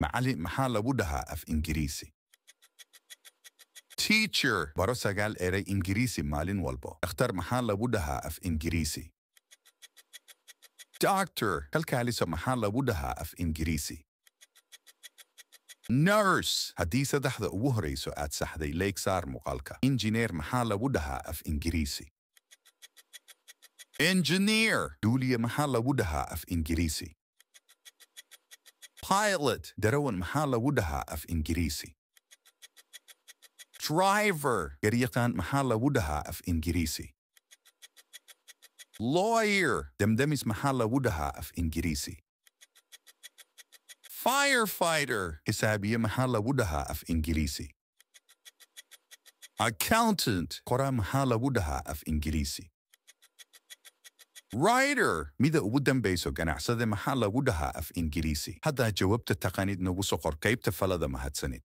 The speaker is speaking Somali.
Macallin maxaa lagu dhahaa af Ingiriisi? Teacher baro sagaal eray Ingiriisi maalin walbo. Dhakhtar maxaa lagu dhahaa af Ingiriisi? Doctor kalkaaliso maxaa lagu dhahaa af Ingiriisi? Nurse haddii saddexda ugu horeyso aad saxday leeg saar muuqaalka. Engineer maxaa lagu dhahaa af Ingiriisi? Engineer duuliye maxaa lagu dhahaa af Ingiriisi? Pilot darawan maxaa lagu dhahaa af Ingiriisi? Driver garyaqaan maxaa lagu dhahaa af Ingiriisi? Lawyer damdamis maxaa lagu dhahaa af Ingiriisi? Firefighter xisaabiye maxaa lagu dhahaa af Ingiriisi? Accountant qoraa maxaa lagu dhahaa af Ingiriisi? Writer mida ugu dambeyso ganacsade maxaa lagu dhahaa af Ingiriisi? Haddaa jawaabta taqaanid nagu soo qor qaybta falada mahadsanid.